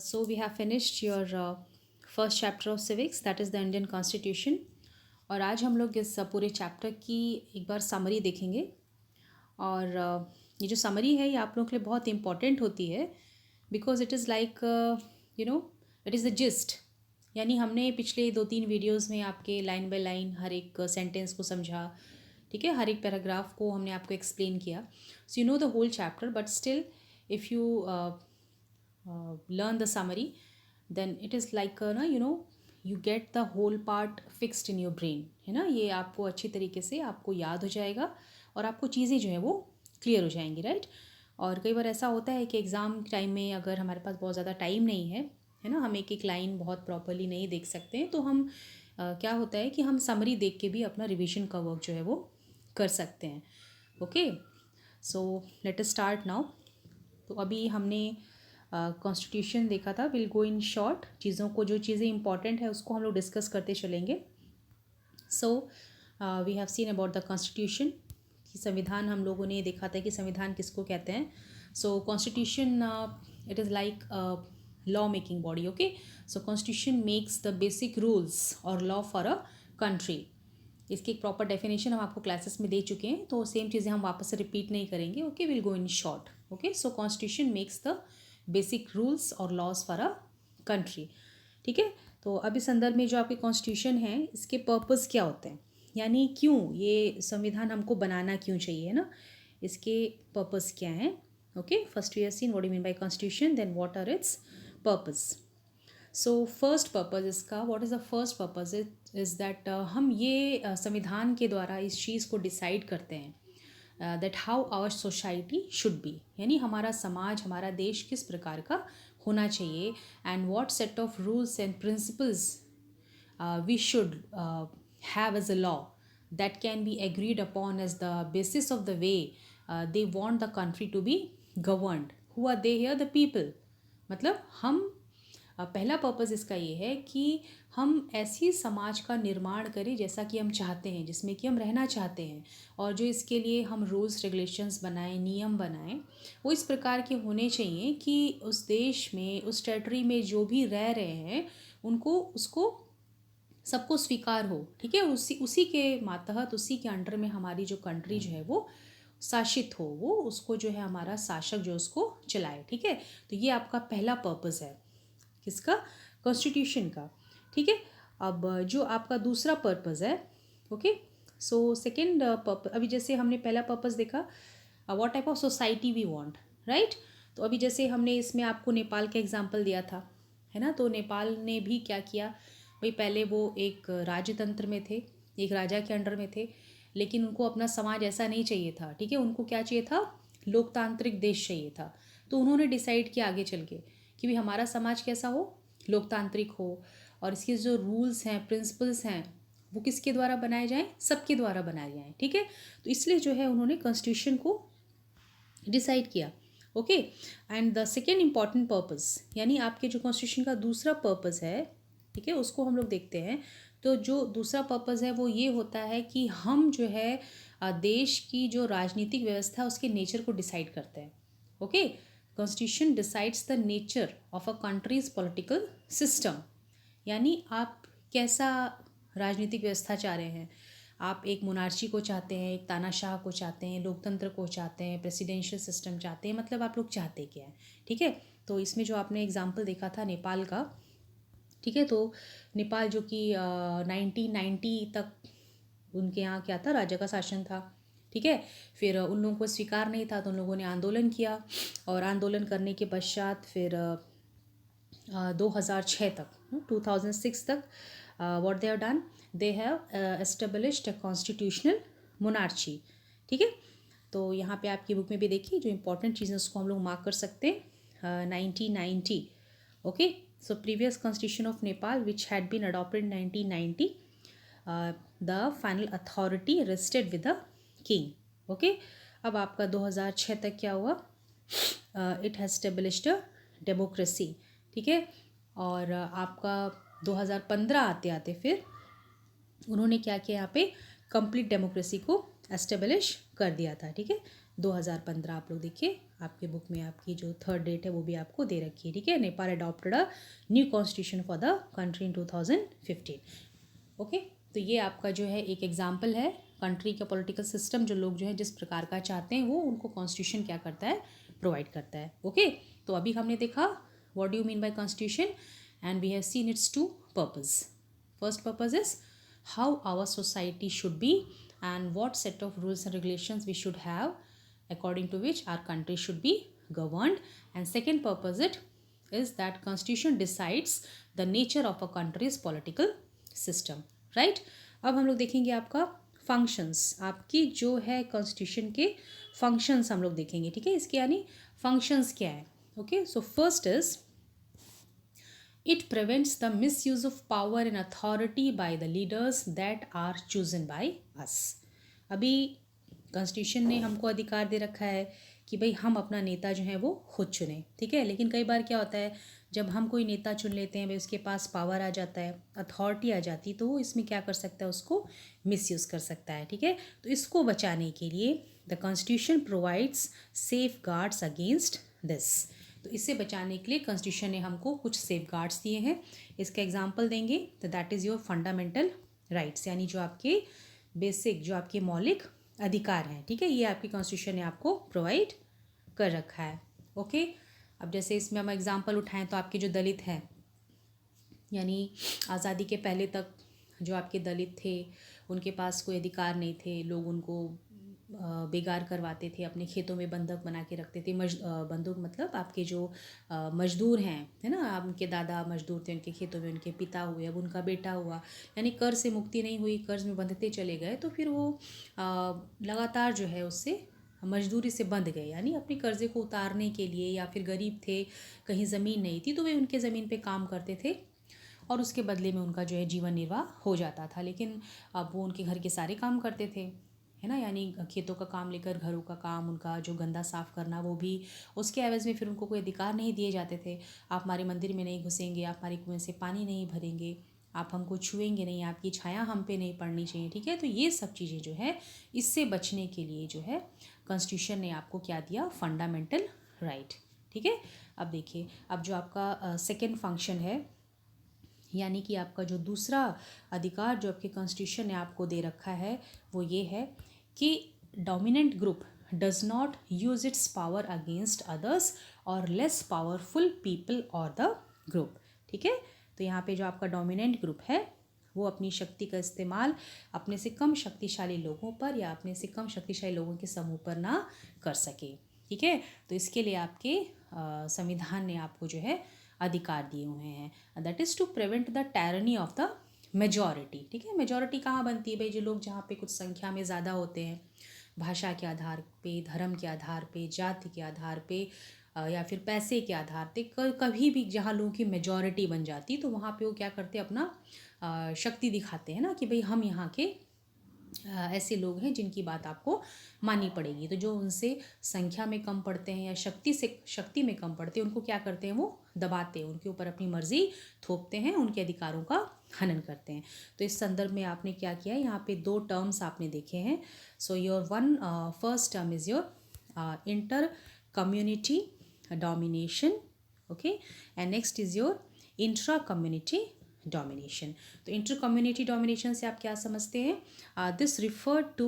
So we have finished your first chapter of civics, that is the Indian Constitution. और आज हम लोग इस पूरे चैप्टर की एक बार समरी देखेंगे। और ये जो समरी है ये आप लोगों के लिए बहुत इंपॉर्टेंट होती है, because it is like it is the gist. यानी हमने पिछले 2-3 वीडियोस में आपके लाइन बाय लाइन हर एक सेंटेंस को समझा, ठीक है, हर एक पैराग्राफ को हमने आपको एक्सप्लेन किया। So you know the whole chapter, but still if you learn the summary, then it is like you get the whole part fixed in your brain, है ना। ये आपको अच्छी तरीके से आपको याद हो जाएगा और आपको चीज़ें जो है वो क्लियर हो जाएंगी, राइट। और कई बार ऐसा होता है कि एग्ज़ाम टाइम में अगर हमारे पास बहुत ज़्यादा टाइम नहीं है ना, हम एक एक लाइन बहुत प्रॉपरली नहीं देख सकते हैं, तो हम क्या होता है कि हम समरी देख के भी अपना रिविजन का वर्क जो है वो कर सकते हैं। Okay, so let us start now. तो अभी हमने कॉन्स्टिट्यूशन देखा था। विल गो इन शॉर्ट, चीज़ों को, जो चीज़ें इंपॉर्टेंट है उसको हम लोग डिस्कस करते चलेंगे। So we have seen about the constitution, कि संविधान हम लोगों ने देखा था कि संविधान किसको कहते हैं। So constitution it is like law making body. Okay, so constitution makes the basic rules और लॉ फॉर अ कंट्री। इसकी एक प्रॉपर डेफिनेशन हम आपको क्लासेस में दे चुके हैं, तो सेम चीज़ें हम वापस से रिपीट नहीं करेंगे। Okay, will go in short. Okay, so constitution makes the basic rules और लॉज फॉर अ कंट्री, ठीक है। तो अब इस संदर्भ में जो आपके कॉन्स्टिट्यूशन है, इसके पर्पस क्या होते हैं, यानी क्यों ये संविधान हमको बनाना क्यों चाहिए, है ना, इसके पर्पस क्या हैं। Okay, first we have seen what you mean by constitution, then what are its purpose. So first purpose इसका, what is the first purpose is that हम ये संविधान के द्वारा इस चीज़ को डिसाइड करते हैं that how our society should be, यानी हमारा समाज, हमारा देश किस प्रकार का होना चाहिए, and what set of rules and principles we should have as a law that can be agreed upon as the basis of the way they want the country to be governed. Who are they here? The people. मतलब हम पहला purpose इसका ये है कि हम ऐसी समाज का निर्माण करें जैसा कि हम चाहते हैं, जिसमें कि हम रहना चाहते हैं, और जो इसके लिए हम रूल्स रेगुलेशंस बनाएं, नियम बनाएं, वो इस प्रकार के होने चाहिए कि उस देश में, उस टेरिटरी में जो भी रह रहे हैं उनको, उसको सबको स्वीकार हो, ठीक है। उसी के मातहत, उसी के अंडर में हमारी जो कंट्री जो है वो शासित हो, वो उसको जो है हमारा शासक जो उसको चलाए, ठीक है। तो ये आपका पहला पर्पज़ है किसका? कॉन्स्टिट्यूशन का, ठीक है। अब जो आपका दूसरा पर्पज़ है, ओके, सो सेकेंड पर्पज, अभी जैसे हमने पहला पर्पज़ देखा, what type of society we want, right. तो अभी जैसे हमने इसमें आपको नेपाल का एग्जांपल दिया था, है ना। तो नेपाल ने भी क्या किया भाई, पहले वो एक राजतंत्र में थे, एक राजा के अंडर में थे, लेकिन उनको अपना समाज ऐसा नहीं चाहिए था, ठीक है। उनको क्या चाहिए था? लोकतांत्रिक देश चाहिए था। तो उन्होंने डिसाइड किया आगे चल के कि भी हमारा समाज कैसा हो? लोकतांत्रिक हो, और इसके जो रूल्स हैं, प्रिंसिपल्स हैं, वो किसके द्वारा बनाए जाएं? सबके द्वारा बनाए जाएं, ठीक है। तो इसलिए जो है उन्होंने कॉन्स्टिट्यूशन को डिसाइड किया। Okay, and the second important purpose, यानी आपके जो कॉन्स्टिट्यूशन का दूसरा पर्पज़ है, ठीक है, उसको हम लोग देखते हैं। तो जो दूसरा पर्पज़ है वो ये होता है कि हम जो है देश की जो राजनीतिक व्यवस्था, उसके नेचर को डिसाइड करते हैं। Okay, constitution decides the nature of a countries political system, यानी आप कैसा राजनीतिक व्यवस्था चाह रहे हैं। आप एक मोनार्ची को चाहते हैं, एक तानाशाह को चाहते हैं, लोकतंत्र को चाहते हैं, प्रेसिडेंशियल सिस्टम चाहते हैं, मतलब आप लोग चाहते क्या हैं, ठीक है। तो इसमें जो आपने एग्जाम्पल देखा था नेपाल का, ठीक है, तो नेपाल जो कि 1990 तक उनके यहाँ क्या था? राजा का शासन था, ठीक है। फिर उन लोगों को स्वीकार नहीं था, तो उन लोगों ने आंदोलन किया, और आंदोलन करने के पश्चात फिर 2006 तक, 2006 तक what they have done, they have established a constitutional monarchy, ठीक है। तो यहाँ पे आपकी बुक में भी देखिए जो इंपॉर्टेंट चीज़ें उसको हम लोग मार्क कर सकते हैं। 1990, okay, so previous constitution of Nepal which had been adopted 1990, the final authority rested with the king. Okay, अब आपका 2006 तक क्या हुआ? It has established a democracy, ठीक है। और आपका 2015 आते आते फिर उन्होंने क्या किया, यहाँ पे कंप्लीट डेमोक्रेसी को एस्टेब्लिश कर दिया था, ठीक है। 2015 आप लोग देखिए आपके बुक में आपकी जो थर्ड डेट है वो भी आपको दे रखी है, ठीक है। Nepal adopted a new constitution for the country in 2015। Okay, तो ये आपका जो है एक एग्जाम्पल है कंट्री का पॉलिटिकल सिस्टम, जो लोग जो है जिस प्रकार का चाहते हैं वो उनको कॉन्स्टिट्यूशन क्या करता है, प्रोवाइड करता है। ओके, तो अभी हमने देखा what do you mean by constitution, and we have seen its two purpose. First purpose is how our society should be and what set of rules and regulations we should have according to which our country should be governed. And second purpose it is that constitution decides the nature of a country's political system, right? अब हम लोग देखेंगे आपका functions, आपकी जो है constitution के functions हम लोग देखेंगे, ठीक है। इसके यानी फंक्शंस क्या है। Okay, so first is it prevents the misuse of power and authority by the leaders that are chosen by us. अभी कॉन्स्टिट्यूशन ने हमको अधिकार दे रखा है कि भाई हम अपना नेता जो है वो खुद चुने, ठीक है। लेकिन कई बार क्या होता है, जब हम कोई नेता चुन लेते हैं, भाई उसके पास पावर आ जाता है, अथॉरिटी आ जाती, तो वो इसमें क्या कर सकता है, उसको मिसयूज़ कर सकता है, ठीक है। तो इसको बचाने के लिए the constitution provides safe guards against this. तो इससे बचाने के लिए कॉन्स्टिट्यूशन ने हमको कुछ सेफ गार्ड्स दिए हैं। इसका एग्जांपल देंगे तो that is your fundamental rights, यानी जो आपके बेसिक, जो आपके मौलिक अधिकार हैं, ठीक है। ये आपकी कॉन्स्टिट्यूशन ने आपको प्रोवाइड कर रखा है। ओके, अब जैसे इसमें हम एग्जांपल उठाएं तो आपके जो दलित हैं, यानी आज़ादी के पहले तक जो आपके दलित थे उनके पास कोई अधिकार नहीं थे, लोग उनको बेगार करवाते थे, अपने खेतों में बंधक बना के रखते थे। बंधक मतलब आपके जो मजदूर हैं, है ना, आप उनके दादा मजदूर थे, उनके खेतों में उनके पिता हुए, अब उनका बेटा हुआ, यानी कर्ज से मुक्ति नहीं हुई, कर्ज में बंधते चले गए, तो फिर वो लगातार जो है उससे मजदूरी से बंध गए, यानी अपने कर्जे को उतारने के लिए, या फिर गरीब थे, कहीं ज़मीन नहीं थी, तो वे उनके ज़मीन पे काम करते थे और उसके बदले में उनका जो है जीवन निर्वाह हो जाता था। लेकिन अब वो उनके घर के सारे काम करते थे, है ना, यानी खेतों का काम लेकर घरों का काम, उनका जो गंदा साफ़ करना, वो भी उसके एवज़ में फिर उनको कोई अधिकार नहीं दिए जाते थे। आप हमारे मंदिर में नहीं घुसेंगे, आप हमारे कुएं से पानी नहीं भरेंगे, आप हमको छुएंगे नहीं, आपकी छाया हम पे नहीं पड़नी चाहिए, ठीक है। तो ये सब चीज़ें जो है, इससे बचने के लिए जो है कॉन्स्टिट्यूशन ने आपको क्या दिया, फंडामेंटल राइट, ठीक है। अब देखिए, अब जो आपका सेकेंड फंक्शन है, यानी कि आपका जो दूसरा अधिकार जो आपके कॉन्स्टिट्यूशन ने आपको दे रखा है, वो ये है कि dominant group does not use it's power against others और लेस पावरफुल पीपल और द ग्रुप, ठीक है। तो यहाँ पे जो आपका डोमिनेंट ग्रुप है वो अपनी शक्ति का इस्तेमाल अपने से कम शक्तिशाली लोगों पर या अपने से कम शक्तिशाली लोगों के समूह पर ना कर सके, ठीक है। तो इसके लिए आपके संविधान ने आपको जो है अधिकार दिए हुए हैं, that is to prevent the tyranny of the majority, ठीक है। मेजॉरिटी कहाँ बनती है भाई, जो लोग जहाँ पे कुछ संख्या में ज़्यादा होते हैं, भाषा के आधार पे, धर्म के आधार पे, जाति के आधार पे, या फिर पैसे के आधार पे, कभी भी जहाँ लोगों की मेजॉरिटी बन जाती, तो वहाँ पे वो क्या करते हैं, अपना शक्ति दिखाते हैं ना, कि भाई हम यहाँ के ऐसे लोग हैं जिनकी बात आपको माननी पड़ेगी। तो जो उनसे संख्या में कम पड़ते हैं या शक्ति में कम पड़ते हैं, उनको क्या करते हैं, वो दबाते हैं, उनके ऊपर अपनी मर्जी थोपते हैं, उनके अधिकारों का हनन करते हैं। तो इस संदर्भ में आपने क्या किया है, यहाँ पे दो टर्म्स आपने देखे हैं। So your first term is your inter community domination, okay, and next is your intra community domination. तो इंटर कम्युनिटी डोमिनेशन से आप क्या समझते हैं, this refer to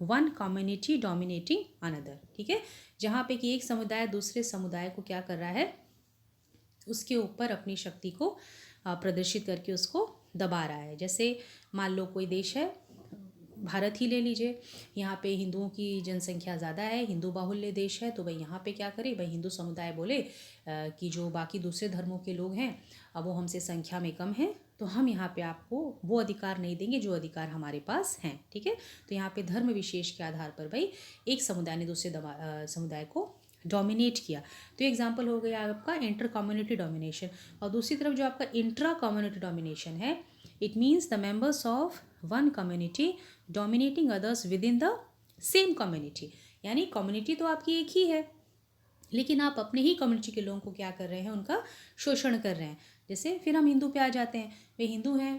one community dominating another, ठीक है। जहाँ पे कि एक समुदाय दूसरे समुदाय को क्या कर रहा है, उसके ऊपर अपनी शक्ति को प्रदर्शित करके उसको दबा रहा है। जैसे मान लो कोई देश है, भारत ही ले लीजिए, यहाँ पे हिंदुओं की जनसंख्या ज़्यादा है, हिंदू बाहुल्य देश है, तो भाई यहाँ पे क्या करे, भाई हिंदू समुदाय बोले कि जो बाकी दूसरे धर्मों के लोग हैं, अब वो हमसे संख्या में कम हैं, तो हम यहाँ पे आपको वो अधिकार नहीं देंगे जो अधिकार हमारे पास हैं, ठीक है। तो यहाँ पे धर्म विशेष के आधार पर भाई एक समुदाय ने दूसरे समुदाय को डोमिनेट किया। तो एग्जाम्पल हो गया आपका इंटर कम्युनिटी डोमिनेशन। और दूसरी तरफ जो आपका इंट्रा कम्युनिटी डोमिनेशन है, it means the members of one community dominating others with in the same community, यानी कम्युनिटी तो आपकी एक ही है, लेकिन आप अपने ही कम्युनिटी के लोगों को क्या कर रहे हैं, उनका शोषण कर रहे हैं। जैसे फिर हम हिंदू पे आ जाते हैं, वे हिंदू हैं,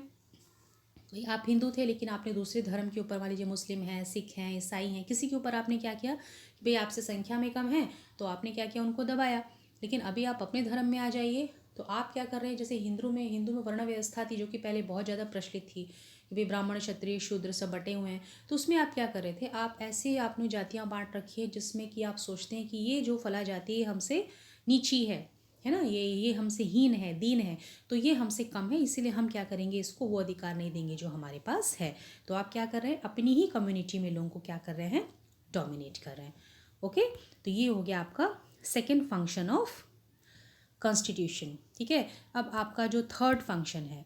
भाई आप हिंदू थे लेकिन आपने दूसरे धर्म के ऊपर, मान लीजिए मुस्लिम हैं, सिख हैं, ईसाई हैं, किसी के ऊपर आपने क्या किया कि भाई आपसे संख्या में कम है तो आपने क्या किया, उनको दबाया। लेकिन अभी आप अपने धर्म में आ जाइए तो आप क्या कर रहे हैं, जैसे हिंदू में वर्ण व्यवस्था थी जो कि पहले बहुत ज़्यादा प्रचलित थी कि भाई ब्राह्मण क्षत्रिय शूद्र सब बटे हुए हैं, तो उसमें आप क्या कर रहे थे, आप ऐसे आपने जातियाँ बांट रखी है जिसमें कि आप सोचते हैं कि ये जो फला जाति है हमसे नीची है ना, ये हमसे हीन है, दीन है, तो ये हमसे कम है, इसीलिए हम क्या करेंगे, इसको वो अधिकार नहीं देंगे जो हमारे पास है। तो आप क्या कर रहे हैं, अपनी ही कम्युनिटी में लोगों को क्या कर रहे हैं, डोमिनेट कर रहे हैं। ओके, तो ये हो गया आपका सेकेंड फंक्शन ऑफ कॉन्स्टिट्यूशन। ठीक है, अब आपका जो थर्ड फंक्शन है,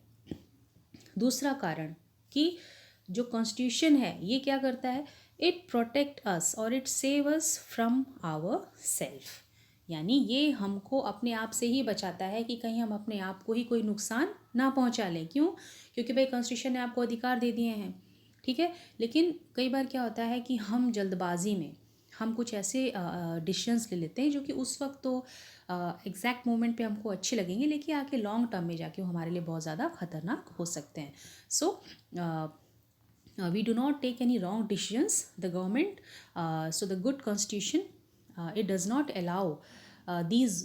दूसरा कारण कि जो कॉन्स्टिट्यूशन है ये क्या करता है, इट प्रोटेक्ट अस और it save us from our self. यानी ये हमको अपने आप से ही बचाता है कि कहीं हम अपने आप को ही कोई नुकसान ना पहुंचा लें। क्यों? क्योंकि भाई कॉन्स्टिट्यूशन ने आपको अधिकार दे दिए हैं, ठीक है। लेकिन कई बार क्या होता है कि हम जल्दबाजी में हम कुछ ऐसे डिसीजंस ले लेते हैं जो कि उस वक्त तो एग्जैक्ट मोमेंट पे हमको अच्छे लगेंगे, लेकिन आके लॉन्ग टर्म में जाके वो हमारे लिए बहुत ज़्यादा खतरनाक हो सकते हैं। सो we do not take any wrong decisions, the government, so the good constitution, it does not allow these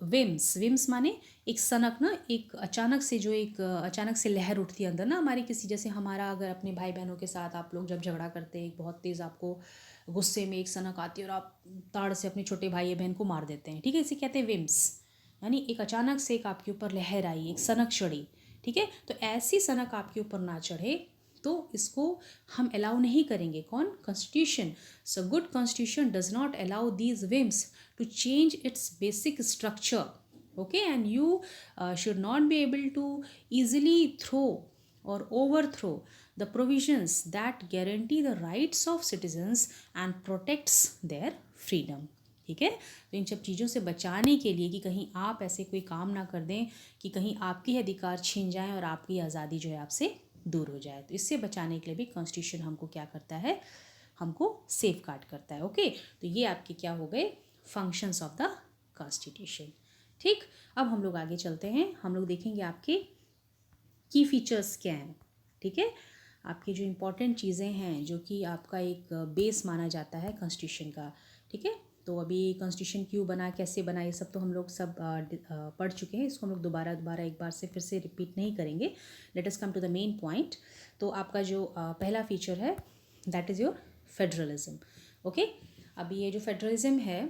whims माने एक सनक ना, एक अचानक से जो एक अचानक से लहर उठती है अंदर ना हमारी, किसी जैसे हमारा अगर अपने भाई बहनों के साथ आप लोग जब झगड़ा करते हैं, एक बहुत तेज़ आपको गुस्से में एक सनक आती है और आप ताड़ से अपने छोटे भाई या बहन को मार देते हैं, ठीक है, इसे कहते हैं विम्स। यानी एक अचानक से एक आपके ऊपर लहर आई, एक सनक चढ़ी, ठीक है। तो ऐसी सनक आपके ऊपर ना चढ़े तो इसको हम अलाउ नहीं करेंगे। कौन? Constitution. So good constitution does not allow these whims to change its basic structure. Okay, and you should not be able to easily throw or overthrow the provisions that guarantee the rights of citizens and protects their freedom। ठीक है, तो इन सब चीज़ों से बचाने के लिए कि कहीं आप ऐसे कोई काम ना कर दें कि कहीं आपके अधिकार छीन जाएं और आपकी आज़ादी जो है आपसे दूर हो जाए, तो इससे बचाने के लिए भी कॉन्स्टिट्यूशन हमको क्या करता है, हमको सेफ गार्ड करता है। ओके, तो ये आपके क्या हो गए, फंक्शंस ऑफ द कॉन्स्टिट्यूशन। ठीक, अब हम लोग आगे चलते हैं, हम लोग देखेंगे आपके की फीचर्स क्या हैं। ठीक है, आपकी जो इम्पोर्टेंट चीज़ें हैं जो कि आपका एक बेस माना जाता है कॉन्स्टिट्यूशन का। ठीक है, तो अभी कॉन्स्टिट्यूशन क्यों बना, कैसे बना, ये सब तो हम लोग सब पढ़ चुके हैं, इसको हम लोग दोबारा एक बार से फिर से रिपीट नहीं करेंगे। Let us come to the main point. तो आपका जो पहला फीचर है that is your federalism. Okay, अभी ये जो फेडरलिज्म है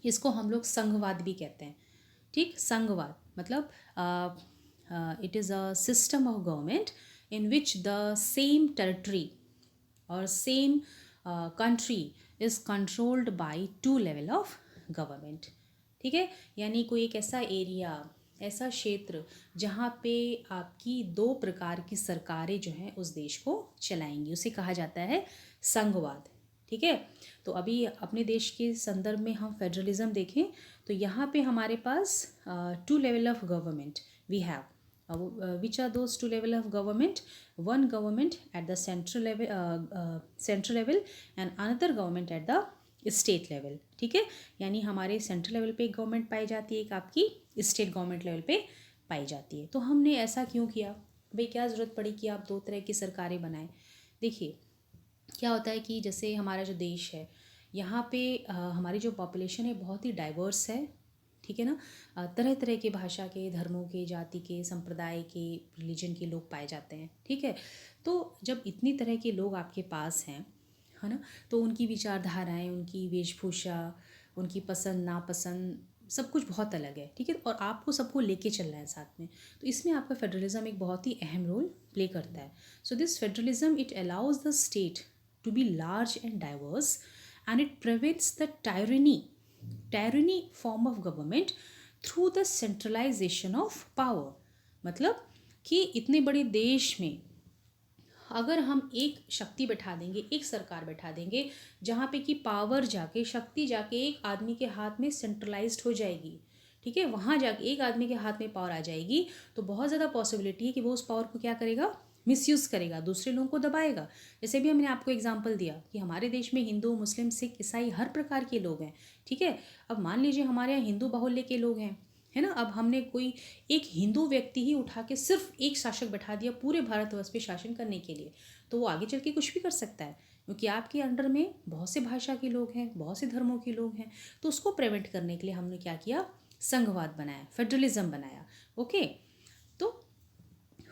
इसको हम लोग संघवाद भी कहते हैं। ठीक, संघवाद मतलब it is a system of government in which the same territory or same country is controlled by two level of government। ठीक है, यानी कोई एक ऐसा एरिया, ऐसा क्षेत्र जहाँ पे आपकी दो प्रकार की सरकारें जो हैं उस देश को चलाएंगी, उसे कहा जाता है संघवाद। ठीक है, तो अभी अपने देश के संदर्भ में हम फेडरलिज्म देखें तो यहाँ पे हमारे पास two level of government we have. Which are those two level of government? One government at the central level and another government at the state level। ठीक है, यानी हमारे सेंट्रल लेवल पे एक गवर्नमेंट पाई जाती है, एक आपकी स्टेट गवर्नमेंट लेवल पे पाई जाती है। तो हमने ऐसा क्यों किया भाई, क्या ज़रूरत पड़ी कि आप दो तरह की सरकारें बनाएं? देखिए क्या होता है कि जैसे हमारा जो देश है यहाँ पे हमारी जो पॉपुलेशन है बहुत ही डाइवर्स है। ठीक है ना, तरह तरह के भाषा के, धर्मों के, जाति के, संप्रदाय के, रिलीजन के लोग पाए जाते हैं। ठीक है, तो जब इतनी तरह के लोग आपके पास हैं, है ना, तो उनकी विचारधाराएं, उनकी वेशभूषा, उनकी पसंद नापसंद सब कुछ बहुत अलग है। ठीक है, और आपको सबको लेके चलना है साथ में, तो इसमें आपका फेडरलिज्म एक बहुत ही अहम रोल प्ले करता है। So this federalism it allows the state to be large and diverse and it prevents the tyranny form of government through the centralisation of power. मतलब कि इतने बड़े देश में अगर हम एक शक्ति बैठा देंगे, एक सरकार बैठा देंगे जहाँ पे कि पावर जाके, शक्ति जाके एक आदमी के हाथ में सेंट्रलाइज्ड हो जाएगी, ठीक है, वहाँ जाके एक आदमी के हाथ में पावर आ जाएगी, तो बहुत ज़्यादा पॉसिबिलिटी है कि वो उस पावर को क्या करेगा, मिसयूज़ करेगा, दूसरे लोगों को दबाएगा। जैसे भी हमने आपको एग्जांपल दिया कि हमारे देश में हिंदू, मुस्लिम, सिख, ईसाई हर प्रकार के लोग हैं। ठीक है, अब मान लीजिए हमारे यहाँ हिंदू बाहुल्य के लोग हैं, है ना। अब हमने कोई एक हिंदू व्यक्ति ही उठा के सिर्फ एक शासक बैठा दिया पूरे भारतवर्ष पे शासन करने के लिए, तो वो आगे चल के कुछ भी कर सकता है, क्योंकि आपके अंडर में बहुत से भाषा के लोग हैं, बहुत से धर्मों के लोग हैं। तो उसको प्रिवेंट करने के लिए हमने क्या किया, संघवाद बनाया, फेडरलिज्म बनाया। ओके, तो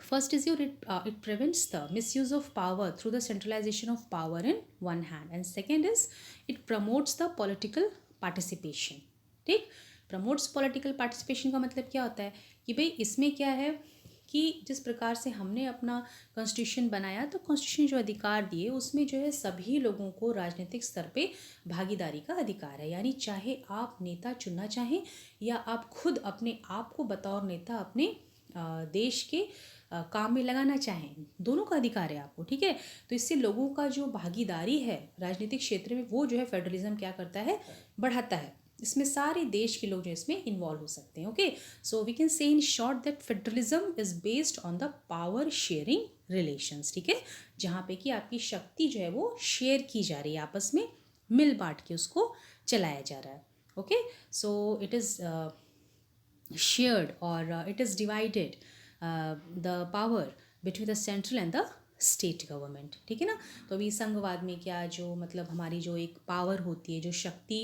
first is it prevents the misuse of power through the centralization of power in one hand, and second is it promotes the political participation। ठीक, promotes political participation का मतलब क्या होता है कि भाई इसमें क्या है कि जिस प्रकार से हमने अपना कॉन्स्टिट्यूशन बनाया, तो कॉन्स्टिट्यूशन जो अधिकार दिए उसमें जो है सभी लोगों को राजनीतिक स्तर पे भागीदारी का अधिकार है। यानी चाहे आप नेता चुनना चाहें या आप खुद अपने आप को बतौर नेता अपने देश के काम में लगाना चाहें, दोनों का अधिकार है आपको। ठीक है, तो इससे लोगों का जो भागीदारी है राजनीतिक क्षेत्र में वो जो है फेडरलिज्म क्या करता है, बढ़ाता है। इसमें सारे देश के लोग जो इसमें इन्वॉल्व हो सकते हैं। Okay, so we can say in short that federalism is based on the power sharing relations. ठीक है, जहाँ पे कि आपकी शक्ति जो है वो शेयर की जा रही है, आपस में मिल बांट के उसको चलाया जा रहा है। Okay, so it is shared or it is divided the power between the central and the state government. ठीक है ना, तो अभी संघवाद में क्या, जो मतलब हमारी जो एक पावर होती है, जो शक्ति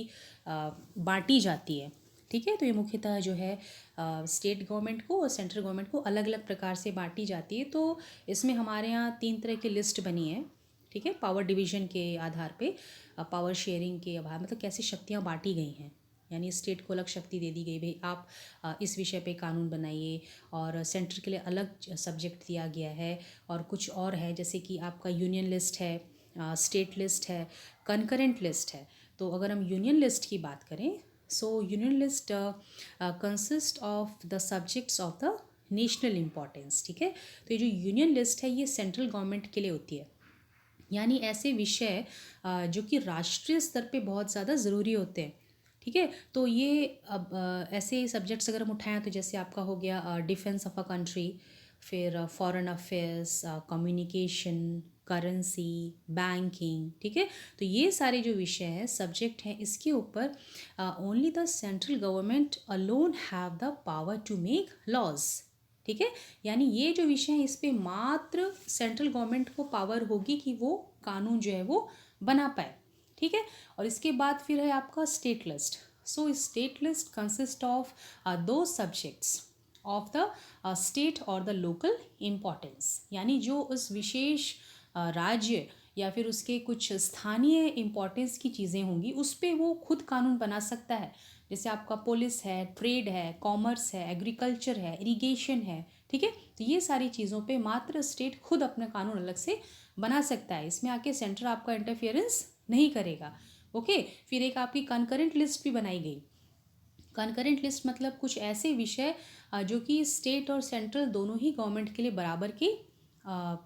बांटी जाती है, ठीक है, तो ये मुख्यतः जो है स्टेट गवर्नमेंट को और सेंट्रल गवर्नमेंट को अलग अलग प्रकार से बांटी जाती है। तो इसमें हमारे यहाँ 3 तरह की लिस्ट बनी है। ठीक है, पावर डिवीजन के आधार पे, पावर शेयरिंग के आधार, मतलब कैसे शक्तियाँ बांटी गई हैं, यानी स्टेट को अलग शक्ति दे दी गई, भाई आप इस विषय पे कानून बनाइए, और सेंटर के लिए अलग सब्जेक्ट दिया गया है। और कुछ और है, जैसे कि आपका यूनियन लिस्ट है, स्टेट लिस्ट है, कनकरेंट लिस्ट है। तो अगर हम यूनियन लिस्ट की बात करें, सो union list consist of the subjects of the national importance. ठीक है, तो ये जो यूनियन लिस्ट है ये सेंट्रल गवर्नमेंट के लिए होती है, यानी ऐसे विषय जो कि राष्ट्रीय स्तर पे बहुत ज़्यादा ज़रूरी होते हैं। ठीक है, तो ये अब ऐसे सब्जेक्ट्स अगर हम उठाएं, तो जैसे आपका हो गया डिफेंस ऑफ अ कंट्री, फिर foreign affairs, communication, currency, banking. ठीक है, तो ये सारे जो विषय हैं, सब्जेक्ट हैं, इसके ऊपर only the central government alone have the power to make laws. ठीक है, यानी ये जो विषय है इस पे मात्र सेंट्रल गवर्नमेंट को पावर होगी कि वो कानून जो है वो बना पाए। ठीक है, और इसके बाद फिर है आपका state list. So state list consist of दो सब्जेक्ट्स ऑफ द स्टेट और द लोकल इम्पॉर्टेंस, यानी जो उस विशेष राज्य या फिर उसके कुछ स्थानीय इम्पोर्टेंस की चीज़ें होंगी उस पर वो खुद कानून बना सकता है। जैसे आपका पुलिस है, ट्रेड है, कॉमर्स है, एग्रीकल्चर है, इरिगेशन है। ठीक है, तो ये सारी चीज़ों पे मात्र स्टेट खुद अपना कानून अलग से बना सकता है, इसमें आके सेंटर आपका इंटरफियरेंस नहीं करेगा। ओके, फिर एक आपकी कंकरेंट लिस्ट भी बनाई गई। कंकरेंट लिस्ट मतलब कुछ ऐसे विषय जो कि स्टेट और सेंट्रल दोनों ही गवर्नमेंट के लिए बराबर के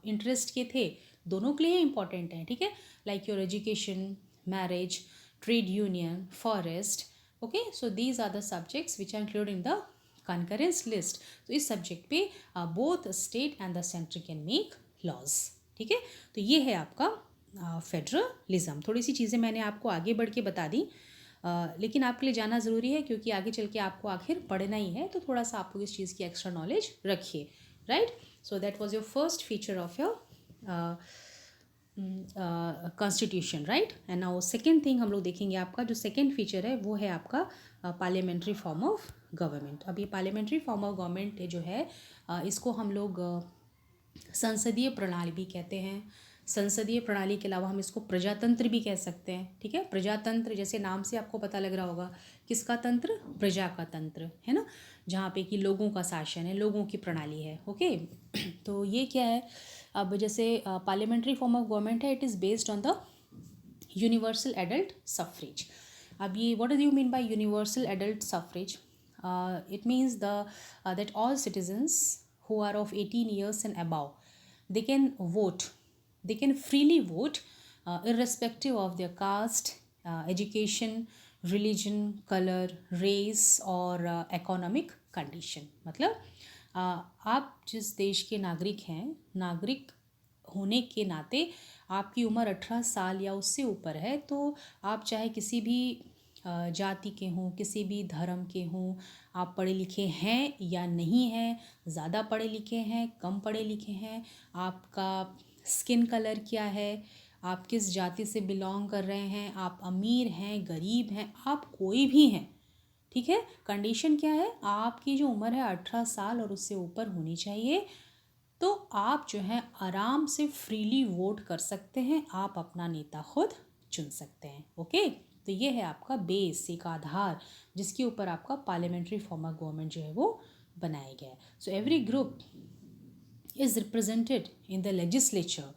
इंटरेस्ट के थे, दोनों के लिए इंपॉर्टेंट हैं। ठीक है, like your education, marriage, trade union, forest. Okay, so these are the subjects which are include in the concurrence list. तो इस सब्जेक्ट पे both state and the centre can make laws. ठीक है, तो ये है आपका फेडरलिज्म। थोड़ी सी चीज़ें मैंने आपको आगे बढ़ के बता दी, लेकिन आपके लिए जाना ज़रूरी है, क्योंकि आगे चल के आपको आखिर पढ़ना ही है, तो थोड़ा सा आप लोग इस चीज़ की एक्स्ट्रा नॉलेज रखिए। Right, so that was your first feature of your constitution. Right, and now second thing हम लोग देखेंगे, आपका जो सेकेंड फीचर है वो है आपका पार्लियामेंट्री फॉर्म ऑफ गवर्नमेंट। अब ये पार्लियामेंट्री फॉर्म ऑफ गवर्नमेंट जो है इसको हम लोग संसदीय प्रणाली भी कहते हैं। संसदीय प्रणाली के अलावा हम इसको प्रजातंत्र भी कह सकते हैं। ठीक है, प्रजातंत्र जैसे नाम से आपको पता लग रहा होगा, किसका तंत्र, प्रजा का तंत्र, है ना, जहाँ पे कि लोगों का शासन है, लोगों की प्रणाली है। ओके, तो ये क्या है, अब जैसे पार्लियामेंट्री फॉर्म ऑफ गवर्नमेंट है, it is based on the universal adult suffrage. अब ये what do you mean bye universal adult suffrage? It means that all citizens who are of 18 years and above, they can vote, they can freely vote irrespective of their caste, education, religion, color, race और economic condition। मतलब आप जिस देश के नागरिक हैं, नागरिक होने के नाते आपकी उम्र 18 साल या उससे ऊपर है, तो आप चाहे किसी भी जाति के हों, किसी भी धर्म के हों, आप पढ़े लिखे हैं या नहीं हैं, ज़्यादा पढ़े लिखे हैं, कम पढ़े लिखे हैं, आपका स्किन कलर क्या है, आप किस जाति से बिलोंग कर रहे हैं, आप अमीर हैं, गरीब हैं, आप कोई भी हैं, ठीक है। कंडीशन क्या है, आपकी जो उम्र है 18 साल और उससे ऊपर होनी चाहिए, तो आप जो है आराम से फ्रीली वोट कर सकते हैं, आप अपना नेता खुद चुन सकते हैं। ओके, तो ये है आपका बेस, एक आधार जिसके ऊपर आपका पार्लियामेंट्री फॉर्म ऑफ गवर्नमेंट जो है वो बनाया गया है। So every group is represented in the legislature,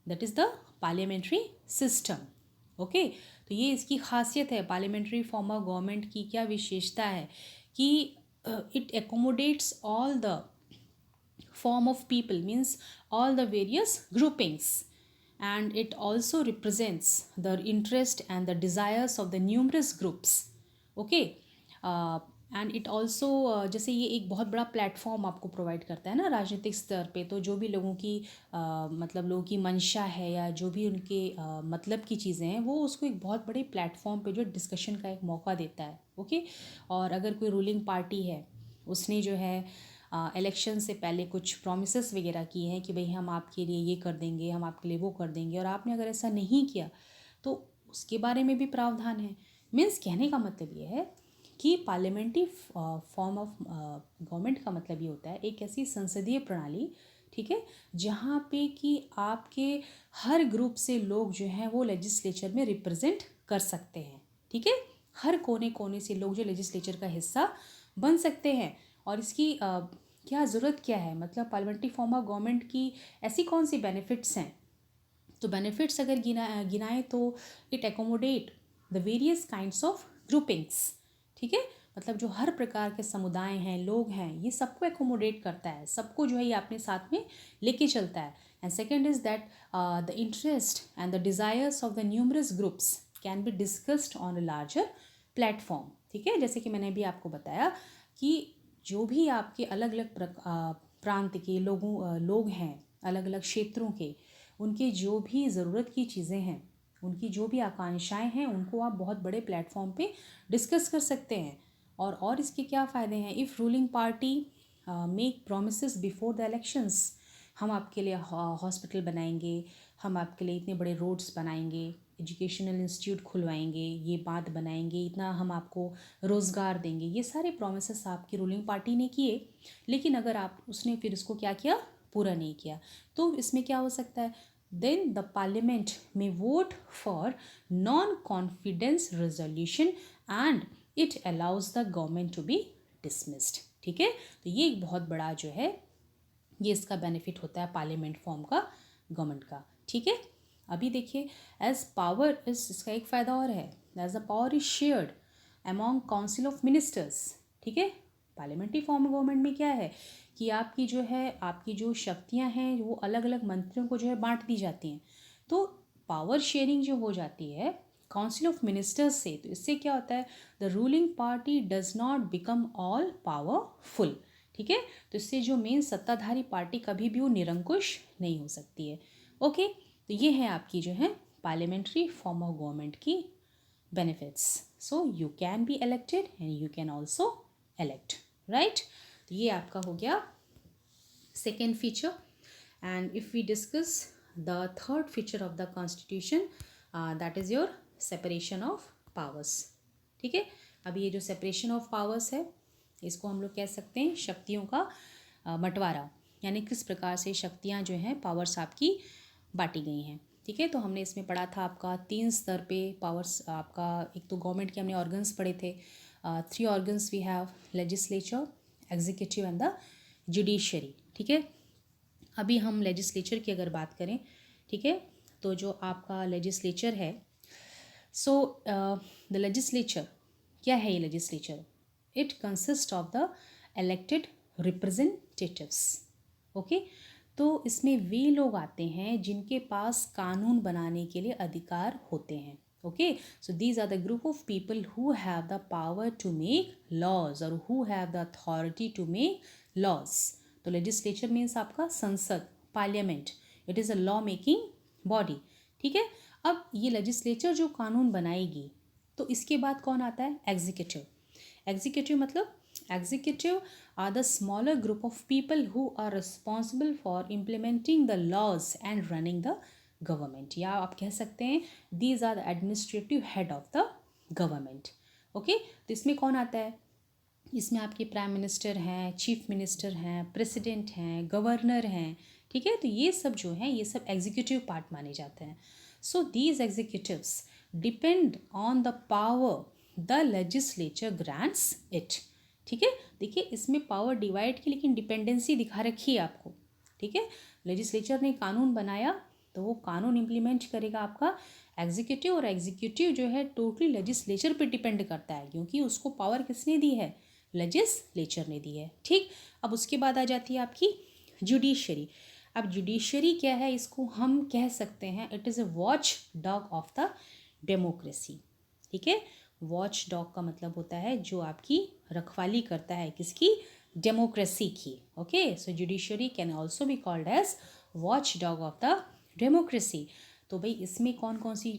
that is the parliamentary system. Okay, तो ये इसकी खासियत है, पार्लियामेंट्री फॉर्म ऑफ गवर्नमेंट की क्या विशेषता है कि it accommodates all the form of people, means all the various groupings, and it also represents the interest and the desires of the numerous groups. Okay, and it also जैसे ये एक बहुत बड़ा प्लेटफॉर्म आपको प्रोवाइड करता है ना राजनीतिक स्तर पे, तो जो भी लोगों की मतलब लोगों की मंशा है या जो भी उनके मतलब की चीज़ें हैं, वो उसको एक बहुत बड़े प्लेटफॉर्म पे जो डिस्कशन का एक मौका देता है। ओके, और अगर कोई रूलिंग पार्टी है, उसने जो है इलेक्शन से पहले कुछ प्रोमिसेस वगैरह किए हैं कि भाई हम आपके लिए ये कर देंगे, हम आपके लिए वो कर देंगे, और आपने अगर ऐसा नहीं किया तो उसके बारे में भी प्रावधान है। मीन्स कहने का मतलब ये है कि पार्लियामेंट्री फॉर्म ऑफ गवर्नमेंट का मतलब ये होता है एक ऐसी संसदीय प्रणाली, ठीक है, जहाँ पे कि आपके हर ग्रुप से लोग जो हैं वो लेजिस्लेचर में रिप्रेजेंट कर सकते हैं, ठीक है, हर कोने कोने से लोग जो लेजिस्लेचर का हिस्सा बन सकते हैं। और इसकी क्या ज़रूरत क्या है, मतलब पार्लियामेंट्री फॉर्म ऑफ गवर्नमेंट की ऐसी कौन सी बेनिफिट्स हैं, तो बेनिफिट्स अगर गिनाएं तो it accommodate the various kinds of groupings, ठीक है, मतलब जो हर प्रकार के समुदाय हैं, लोग हैं, ये सबको एकोमोडेट करता है, सबको जो है ये अपने साथ में लेके चलता है। And second is that the interest and the desires of the numerous groups can be discussed on a larger platform, ठीक है, जैसे कि मैंने भी आपको बताया कि जो भी आपके अलग अलग प्रांत के लोग हैं, अलग अलग क्षेत्रों के, उनके जो भी ज़रूरत की चीज़ें हैं, उनकी जो भी आकांक्षाएं हैं, उनको आप बहुत बड़े प्लेटफॉर्म पे डिस्कस कर सकते हैं। और इसके क्या फ़ायदे हैं, if ruling party make promises before the elections, हम आपके लिए हॉस्पिटल बनाएंगे, हम आपके लिए इतने बड़े रोड्स बनाएंगे, एजुकेशनल इंस्टीट्यूट खुलवाएंगे, ये बात बनाएंगे, इतना हम आपको रोज़गार देंगे, ये सारे प्रोमिसेस आपकी रूलिंग पार्टी ने किए, लेकिन अगर आप उसने फिर इसको क्या किया, पूरा नहीं किया, तो इसमें क्या हो सकता है, देन द पार्लियामेंट में vote for non confidence resolution and it allows the government to be dismissed, ठीक है। तो ये एक बहुत बड़ा जो है ये इसका बेनिफिट होता है पार्लियामेंट फॉर्म का गवर्नमेंट का, ठीक है। अभी देखिए, एज पावर इज, इसका एक फ़ायदा और है, as a power is shared among council of ministers, ठीक है। पार्लियामेंट्री फॉर्म ऑफ गवर्नमेंट में क्या है कि आपकी जो है आपकी जो शक्तियां हैं वो अलग अलग मंत्रियों को जो है बांट दी जाती हैं, तो पावर शेयरिंग जो हो जाती है काउंसिल ऑफ मिनिस्टर्स से, तो इससे क्या होता है, the ruling party does not become all powerful, ठीक है, तो इससे जो मेन सत्ताधारी पार्टी कभी भी वो निरंकुश नहीं हो सकती है। ओके, तो ये है आपकी जो है पार्लियामेंट्री फॉर्म ऑफ गवर्नमेंट की benefits. So you can be elected and you can also elect, right? तो ये आपका हो गया second feature. And if we discuss the third feature of the constitution, that is your separation of powers, ठीक है। अभी ये जो सेपरेशन ऑफ पावर्स है, इसको हम लोग कह सकते हैं शक्तियों का बंटवारा, यानी किस प्रकार से शक्तियाँ जो हैं पावर्स आपकी बांटी गई हैं, ठीक है। तो हमने इसमें पढ़ा था आपका 3 स्तर पे पावर्स, आपका एक तो गवर्नमेंट के हमने ऑर्गन्स पढ़े थे, 3 organs we have, legislature, executive and the judiciary, ठीक है। अभी हम लेजिस्लेचर की अगर बात करें, ठीक है, तो जो आपका लेजिस्लेचर है, सो द लेजिस्लेचर क्या है, ये legislature, it consist of the elected representatives, okay. तो इसमें वे लोग आते हैं जिनके पास कानून बनाने के लिए अधिकार होते हैं, okay. So these are the group of people who have the power to make laws और who have the authority to make laws. तो लेजिस्लेचर मीन्स आपका संसद, parliament, it is a law making body, ठीक है। अब ये legislature जो कानून बनाएगी, तो इसके बाद कौन आता है? एग्जीक्यूटिव। एग्जीक्यूटिव मतलब executive are the smaller group of people who are responsible for implementing the laws and running the government, या आप कह सकते हैं these are the administrative head of the government. Okay, तो इसमें कौन आता है? इसमें आपके प्राइम मिनिस्टर हैं, चीफ मिनिस्टर हैं, प्रेसिडेंट हैं, गवर्नर हैं, ठीक है। तो ये सब जो हैं ये सब एग्जीक्यूटिव पार्ट माने जाते हैं। So these executives depend on the power the legislature grants it, ठीक है। देखिए इसमें पावर डिवाइड की लेकिन डिपेंडेंसी दिखा रखी है आपको, ठीक है। लेजिस्लेचर ने कानून बनाया तो वो कानून इम्प्लीमेंट करेगा आपका एग्जीक्यूटिव, और एग्जीक्यूटिव जो है टोटली लेजिस्लेचर पे डिपेंड करता है, क्योंकि उसको पावर किसने दी है? लेजिस्लेचर ने दी है, ठीक। अब उसके बाद आ जाती है आपकी जुडिशरी। अब जुडिशरी क्या है? इसको हम कह सकते हैं it is a watch dog of the democracy, ठीक है। वॉच डॉग का मतलब होता है जो आपकी रखवाली करता है किसकी? डेमोक्रेसी की। Okay, so judiciary can also be called as watchdog of the democracy. तो भाई इसमें कौन कौन सी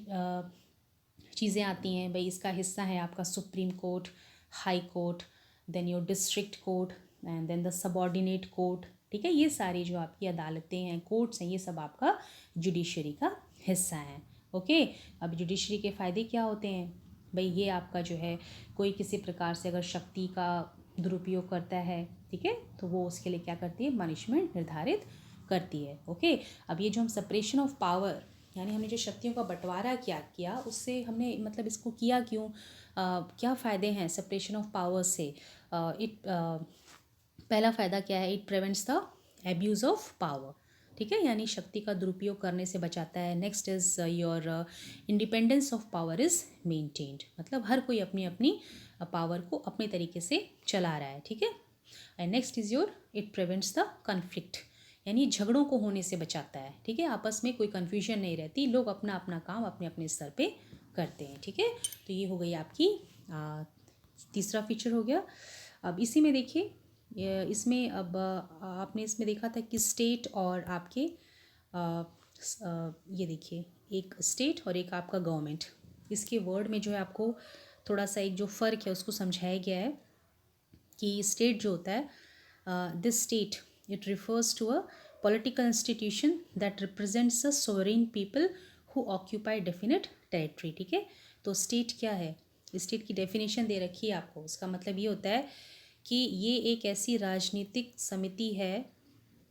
चीज़ें आती हैं? भाई इसका हिस्सा है आपका supreme court, high court, then your district court and then the subordinate court, ठीक है। ये सारी जो आपकी अदालतें हैं, कोर्ट्स हैं, ये सब आपका जुडिशरी का हिस्सा हैं। ओके, अब जुडिशरी के फ़ायदे क्या होते हैं? भाई ये आपका जो है कोई किसी प्रकार से अगर शक्ति का दुरुपयोग करता है, ठीक है, तो वो उसके लिए क्या करती है? पनिशमेंट निर्धारित करती है। ओके, अब ये जो हम सेपरेशन ऑफ पावर, यानी हमने जो शक्तियों का बंटवारा किया उससे हमने मतलब इसको किया क्यों? क्या फ़ायदे हैं सेपरेशन ऑफ पावर से? पहला फ़ायदा क्या है? It prevents the abuse of power, ठीक है, यानी शक्ति का दुरुपयोग करने से बचाता है। Next is your independence of power is maintained, मतलब हर कोई अपनी अपनी पावर को अपने तरीके से चला रहा है, ठीक है। And next is your it prevents the conflict, यानी झगड़ों को होने से बचाता है, ठीक है। आपस में कोई कन्फ्यूजन नहीं रहती, लोग अपना अपना काम अपने अपने स्तर पे करते हैं, ठीक है। तो ये हो गई आपकी तीसरा फीचर हो गया। अब इसी में देखिए इसमें अब आपने इसमें देखा था कि स्टेट और आपके ये देखिए एक स्टेट और एक आपका गवर्नमेंट, इसके वर्ड में जो है आपको थोड़ा सा एक जो फ़र्क है उसको समझाया गया है कि स्टेट जो होता है this state it refers to a political institution that represents a sovereign people who occupy definite territory, ठीक है। तो स्टेट क्या है? स्टेट की डेफिनेशन दे रखी है आपको, उसका मतलब ये होता है कि ये एक ऐसी राजनीतिक समिति है,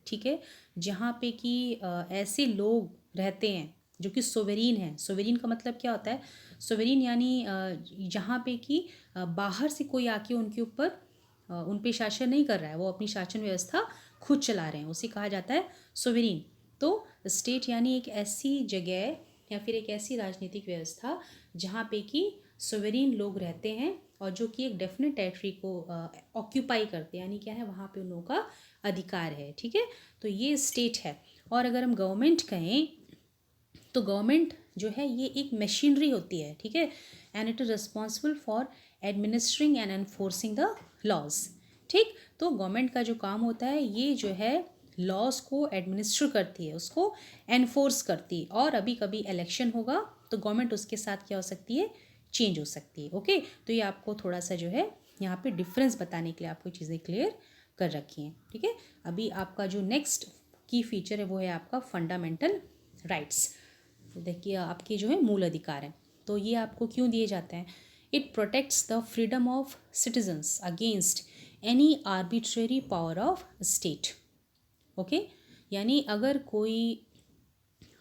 ठीक है, जहाँ पे कि ऐसे लोग रहते हैं जो कि सोवेरीन हैं। सोवेरीन का मतलब क्या होता है? सोवेरीन यानी जहाँ पे कि बाहर से कोई आके उनके ऊपर उन पे शासन नहीं कर रहा है, वो अपनी शासन व्यवस्था खुद चला रहे हैं, उसे कहा जाता है सोवेरीन। तो स्टेट यानी एक ऐसी जगह या फिर एक ऐसी राजनीतिक व्यवस्था जहाँ पे कि सोवेरीन लोग रहते हैं और जो कि एक डेफिनेट टेरिटरी को ऑक्यूपाई करते हैं, यानी क्या है वहाँ पे उन लोगों का अधिकार है, ठीक है। तो ये स्टेट है। और अगर हम गवर्नमेंट कहें तो गवर्नमेंट जो है ये एक मशीनरी होती है, ठीक है, and it is responsible for administering and enforcing the laws, ठीक। तो गवर्नमेंट का जो काम होता है ये जो है लॉज को एडमिनिस्टर करती है, उसको एनफोर्स करती है, और अभी कभी इलेक्शन होगा तो गवर्नमेंट उसके साथ क्या हो सकती है? चेंज हो सकती है। ओके, तो ये आपको थोड़ा सा जो है यहाँ पे डिफरेंस बताने के लिए आपको चीज़ें क्लियर कर रखी हैं, ठीक है। अभी आपका जो नेक्स्ट की फीचर है वो है आपका फंडामेंटल राइट्स। देखिए आपके जो है मूल अधिकार हैं, तो ये आपको क्यों दिए जाते हैं? It protects the freedom of citizens against any arbitrary power of state. Okay, यानी अगर कोई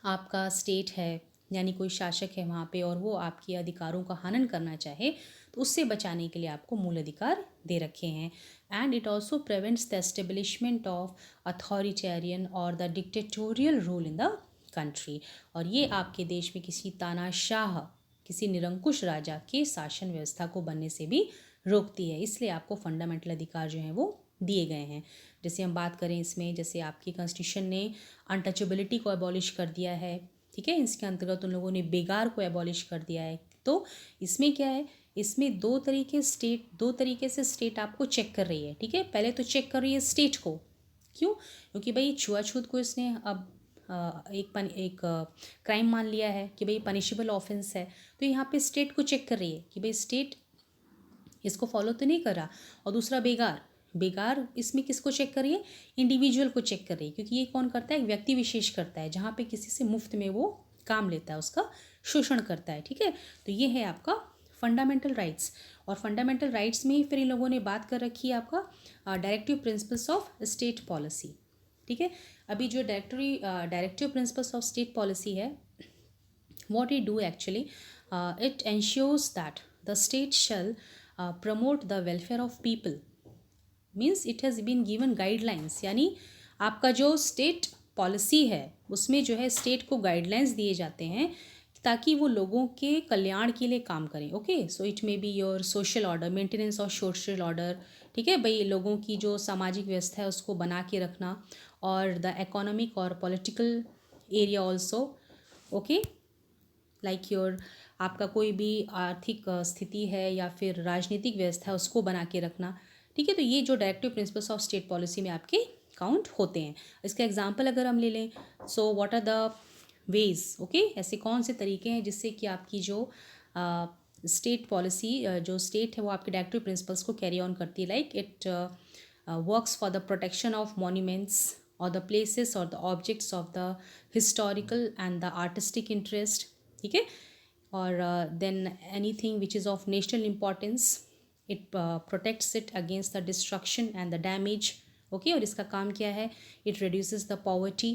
आपका स्टेट है यानी कोई शासक है वहाँ पे और वो आपके अधिकारों का हनन करना चाहे तो उससे बचाने के लिए आपको मूल अधिकार दे रखे हैं। And it also prevents the establishment of authoritarian और the dictatorial rule in the country, और ये आपके देश में किसी तानाशाह किसी निरंकुश राजा के शासन व्यवस्था को बनने से भी रोकती है। इसलिए आपको फंडामेंटल अधिकार जो हैं वो दिए गए हैं। जैसे हम बात करें इसमें, जैसे आपकी कॉन्स्टिट्यूशन ने अनटचेबिलिटी को एबॉलिश कर दिया है, ठीक है, इसके अंतर्गत उन लोगों ने बेगार को एबॉलिश कर दिया है। तो इसमें क्या है? इसमें दो तरीके से स्टेट आपको चेक कर रही है, ठीक है। पहले तो चेक कर रही है स्टेट को, क्यों? क्योंकि भाई छुआछूत को इसने अब एक क्राइम मान लिया है कि भाई पनिशेबल ऑफेंस है, तो यहाँ पे स्टेट को चेक कर रही है कि भाई स्टेट इसको फॉलो तो नहीं कर रहा। और दूसरा बेगार, बेगार इसमें किसको चेक कर रही है, इंडिविजुअल को चेक कर रही है, क्योंकि ये कौन करता है, एक व्यक्ति विशेष करता है, जहाँ पे किसी से मुफ्त में वो काम लेता है, उसका शोषण करता है। ठीक है, तो ये है आपका फंडामेंटल राइट्स। और फंडामेंटल राइट्स में ही फिर इन लोगों ने बात कर रखी है आपका directive principles of state policy. ठीक है, अभी जो directive principles of state policy है, what it do actually, it ensures that the state shall promote the welfare of people, means it has been given guidelines, यानी आपका जो state policy है उसमें जो है स्टेट को गाइडलाइंस दिए जाते हैं ताकि वो लोगों के कल्याण के लिए काम करें। Okay, so it may be your social order, maintenance of social order. ठीक है भाई, लोगों की जो सामाजिक व्यवस्था है उसको बना के रखना, और द इकोनॉमिक और political area also. Okay, like your आपका कोई भी आर्थिक स्थिति है या फिर राजनीतिक व्यवस्था है उसको बना के रखना। ठीक है, तो ये जो directive principles of state policy में आपके काउंट होते हैं। इसका एग्जांपल अगर हम ले लें, so what are the ways, okay, ऐसे कौन से तरीके हैं जिससे कि आपकी जो स्टेट पॉलिसी, जो स्टेट है वो आपके डायरेक्टिव प्रिंसिपल्स को कैरी ऑन करती है। Like it works for the protection of monuments or the places or the objects of the historical and the artistic interest. ठीक है, और then anything which is of national importance, it protects it against the destruction and the damage. okay, और इसका काम क्या है, it reduces the poverty,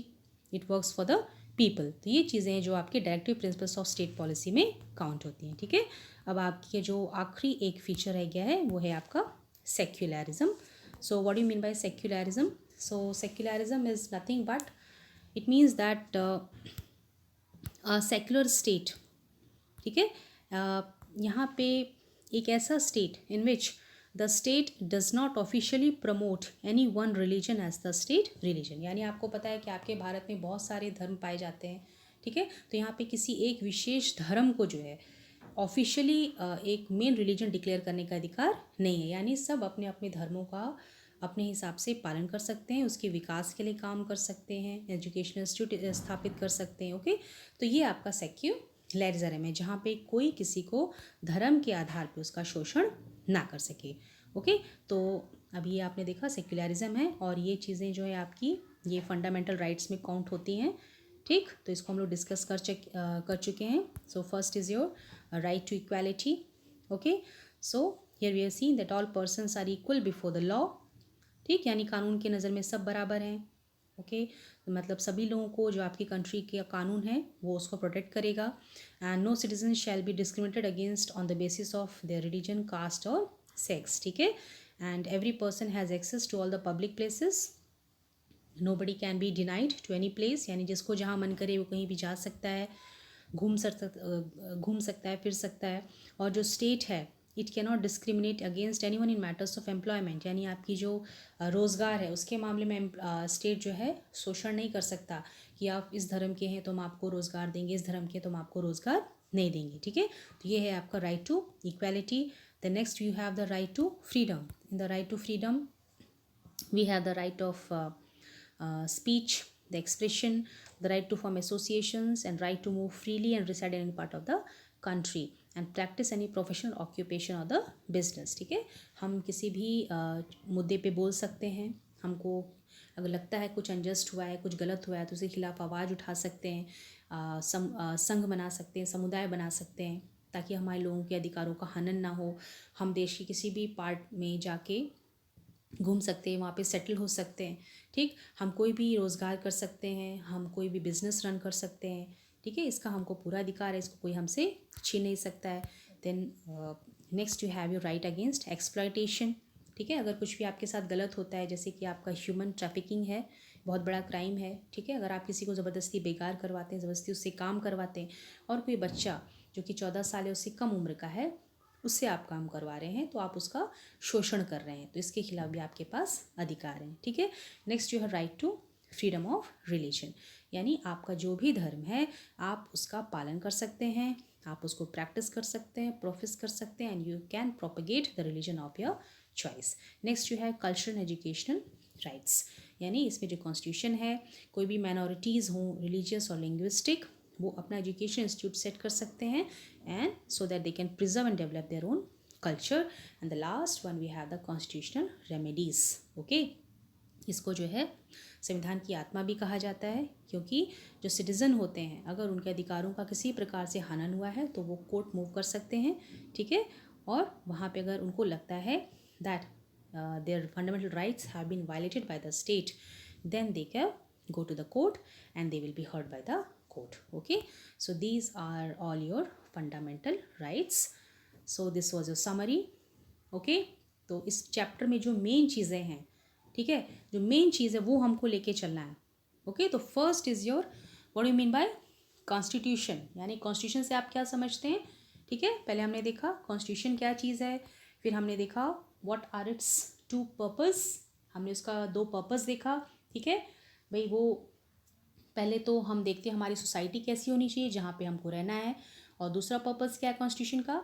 it works for the people. तो ये चीज़ें हैं जो आपके directive principles of state policy में काउंट होती हैं। ठीक है, अब आपके जो आखिरी एक फीचर रह गया है वो है आपका secularism. So what do you mean bye secularism? So secularism is nothing but it means that a secular state, ठीक है, यहाँ पे एक ऐसा state in which the state does not officially promote any one religion as the state religion. यानी आपको पता है कि आपके भारत में बहुत सारे धर्म पाए जाते हैं। ठीक है, तो यहाँ पे किसी एक विशेष धर्म को जो है ऑफिशियली एक मेन रिलीजन डिक्लेयर करने का अधिकार नहीं है, यानी सब अपने अपने धर्मों का अपने हिसाब से पालन कर सकते हैं, उसके विकास के लिए काम कर सकते हैं, एजुकेशनल इंस्टीट्यूट स्थापित कर सकते हैं। ओके, तो ये आपका सेक्युलरिज्म है, जहाँ पे कोई किसी को धर्म के आधार पे उसका शोषण ना कर सके। ओके, तो अभी ये आपने देखा सेक्युलरिज्म है, और ये चीज़ें जो है आपकी ये फंडामेंटल राइट्स में काउंट होती हैं। ठीक, तो इसको हम लोग डिस्कस कर चुके हैं। So first is your right to equality. Okay, so here we have seen that all persons are equal before the law. ठीक, यानी कानून की नज़र में सब बराबर हैं। ओके, मतलब सभी लोगों को जो आपकी कंट्री के कानून है वो उसको प्रोटेक्ट करेगा। And no citizen shall be discriminated against on the basis of their religion, caste or sex. ठीक है, and every person has access to all the public places, nobody can be denied to any place, यानी जिसको जहाँ मन करे वो कहीं भी जा सकता है, घूम सकता है, फिर सकता है। और जो स्टेट है, it can not discriminate against any one in matters of employment, यानी आपकी जो रोज़गार है उसके मामले में स्टेट जो है शोषण नहीं कर सकता कि आप इस धर्म के हैं तो हम आपको रोज़गार देंगे, इस धर्म के तो हम आपको रोज़गार नहीं देंगे। ठीक है, तो ये है आपका right to equality. The next you have the right to freedom. In the right to freedom we have the right of speech, the expression, the right to form associations, and right to move freely and reside in any part of the country and practice any profession, occupation or the business. ठीक है, हम किसी भी मुद्दे पे बोल सकते हैं, हमको अगर लगता है कुछ अनजस्ट हुआ है, कुछ गलत हुआ है तो उसके खिलाफ आवाज़ उठा सकते हैं, संघ बना सकते हैं, समुदाय बना सकते हैं, ताकि हमारे लोगों के अधिकारों का हनन ना हो। हम देश के किसी भी पार्ट में जाके घूम सकते हैं, वहाँ पे सेटल हो सकते हैं। ठीक, हम कोई भी रोज़गार कर सकते हैं, हम कोई भी बिज़नेस रन कर सकते हैं। ठीक है, इसका हमको पूरा अधिकार है, इसको कोई हमसे छीन नहीं सकता है। Then next you have your right against exploitation. ठीक है, अगर कुछ भी आपके साथ गलत होता है, जैसे कि आपका ह्यूमन ट्रैफिकिंग है, बहुत बड़ा क्राइम है। ठीक है, अगर आप किसी को ज़बरदस्ती बेकार करवाते हैं, ज़बरदस्ती उससे काम करवाते हैं, और कोई बच्चा जो कि 14 साल या उससे कम उम्र का है उससे आप काम करवा रहे हैं, तो आप उसका शोषण कर रहे हैं, तो इसके खिलाफ भी आपके पास अधिकार है। ठीक है, next you have right to freedom of religion, यानी आपका जो भी धर्म है आप उसका पालन कर सकते हैं, आप उसको प्रैक्टिस कर सकते हैं, प्रोफेस कर सकते हैं, and you can propagate the religion of your choice. Next you have cultural and educational rights, यानी इसमें जो कॉन्स्टिट्यूशन है, कोई भी माइनॉरिटीज़ हों, रिलीजियस और लिंग्विस्टिक, वो अपना एजुकेशन इंस्टीट्यूट सेट कर सकते हैं, and so that they can preserve and develop their own culture. And the last one we have the constitutional remedies. Okay, इसको जो है संविधान की आत्मा भी कहा जाता है, क्योंकि जो सिटीज़न होते हैं अगर उनके अधिकारों का किसी प्रकार से हनन हुआ है तो वो कोर्ट मूव कर सकते हैं. ठीक है, और वहाँ पे अगर उनको लगता है that their fundamental rights have been violated by the state, then they can go to the court and they will be heard by the court. Okay, so these are all your fundamental rights. So this was your summary. Okay, तो इस chapter में जो main चीज़ें हैं, ठीक है, जो main चीज़ है वो हमको लेके चलना है. ओके, तो first is your what do you mean by constitution, यानी कॉन्स्टिट्यूशन से आप क्या समझते हैं. ठीक है, पहले हमने देखा कॉन्स्टिट्यूशन क्या चीज़ है, फिर हमने देखा what are its two purpose, हमने उसका 2 पर्पस देखा. ठीक है भाई, वो पहले तो हम देखते हैं हमारी सोसाइटी कैसी होनी चाहिए जहाँ पे हमको रहना है, और दूसरा पर्पस क्या है कॉन्स्टिट्यूशन का,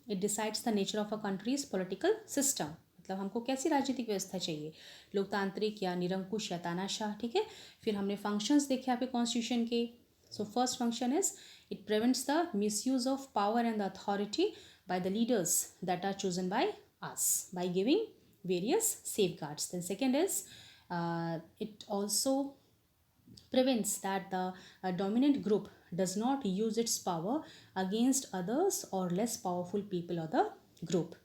it decides the nature of a countries political system, मतलब हमको कैसी राजनीतिक व्यवस्था चाहिए, लोकतांत्रिक या निरंकुश या तानाशाह. ठीक है, फिर हमने फंक्शंस देखे यहाँ पे कॉन्स्टिट्यूशन के. So first function is it prevents the misuse of power and the authority by the leaders that are chosen by us by giving various safeguards. Then second is it also prevents that the dominant group does not use its power against others or less powerful people of the group,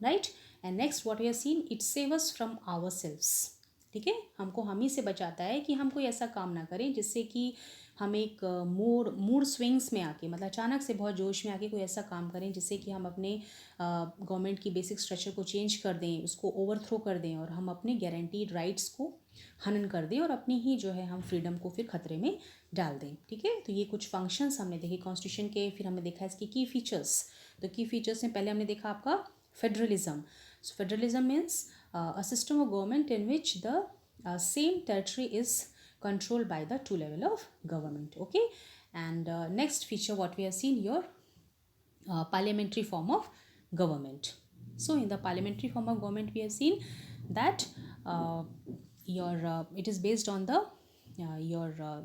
right? And next what we have seen, it saves us from ourselves. ठीक है, हमको हम ही से बचाता है कि हम कोई ऐसा काम ना करें जिससे कि हम एक मूड स्विंग्स में आके, मतलब अचानक से बहुत जोश में आके कोई ऐसा काम करें जिससे कि हम अपने गवर्नमेंट की बेसिक स्ट्रक्चर को चेंज कर दें, उसको ओवरथ्रो कर दें और हम अपने गारंटीड राइट्स को हनन कर दें और अपनी ही जो है हम फ्रीडम को फिर खतरे में डाल दें. ठीक है, तो ये कुछ फंक्शंस हमने देखे कॉन्स्टिट्यूशन के. फिर हमने देखा इसकी की फीचर्स. तो की फीचर्स में पहले हमने देखा आपका federalism. So federalism means a system of government in which the same territory is controlled by the 2 level of government. Okay, and next feature what we have seen here, parliamentary form of government. So in the parliamentary form of government we have seen that it is based on the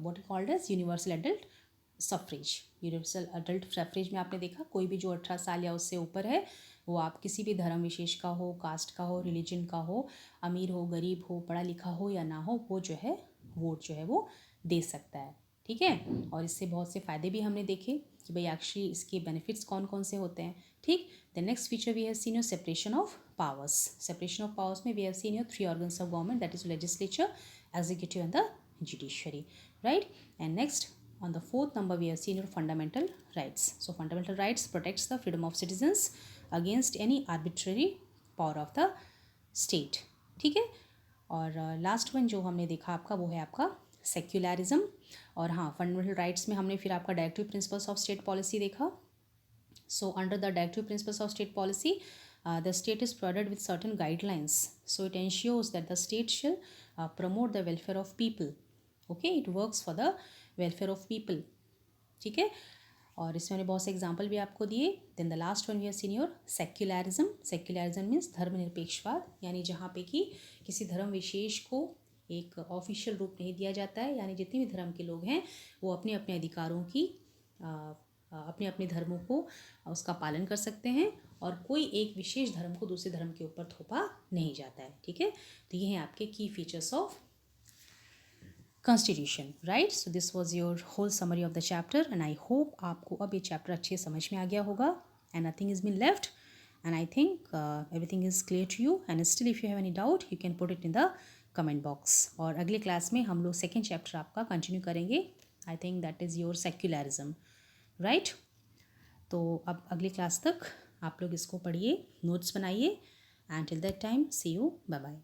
what is called as universal adult suffrage. Universal adult suffrage में आपने देखा कोई भी जो 18 साल या उससे ऊपर है, वो आप किसी भी धर्म विशेष का हो, कास्ट का हो, रिलीजन का हो, अमीर हो, गरीब हो, पढ़ा लिखा हो या ना हो, वो जो है वोट जो है वो दे सकता है. ठीक है, और इससे बहुत से फ़ायदे भी हमने देखे कि भाई एक्चुअली इसके बेनिफिट्स कौन कौन से होते हैं. ठीक, the next feature we have seen your separation of powers. Separation of powers में we have seen your 3 organs of government, that is legislature, executive and the judiciary, right. And next on the 4th number we have seen your fundamental rights. So fundamental rights protects the freedom of citizens against any arbitrary power of the state. ठीक है, और last one जो हमने देखा आपका वो है आपका सेक्युलरिज्म. और हाँ, फंडामेंटल राइट्स में हमने फिर आपका directive principles of state policy देखा. So under the directive principles of state policy the state is provided with certain guidelines. So it ensures that the state shall promote the welfare of people. Okay, it works for the welfare of people. ठीक है, और इसमें हमने बहुत से example भी आपको दिए. Then the last one we have seen your secularism. Secularism means धर्मनिरपेक्षवाद, यानी जहाँ पे कि किसी धर्म विशेष को एक ऑफिशियल रूप नहीं दिया जाता है, यानी जितने भी धर्म के लोग हैं वो अपने अपने अधिकारों की अपने अपने धर्मों को उसका पालन कर सकते हैं और कोई एक विशेष धर्म को दूसरे धर्म के ऊपर थोपा नहीं जाता है. ठीक है, तो ये हैं आपके की features of constitution, right. So this was your whole summary of the chapter and I hope आपको अब ये चैप्टर अच्छे समझ में आ गया होगा and nothing is been left and I think everything is clear to you. And still if you have any doubt you can put it in the comment box. और अगले क्लास में हम लोग सेकेंड चैप्टर आपका continue करेंगे. I think that is your secularism, right. तो अब अगली क्लास तक आप लोग इसको पढ़िए, नोट्स बनाइए and till that time see you, bye bye.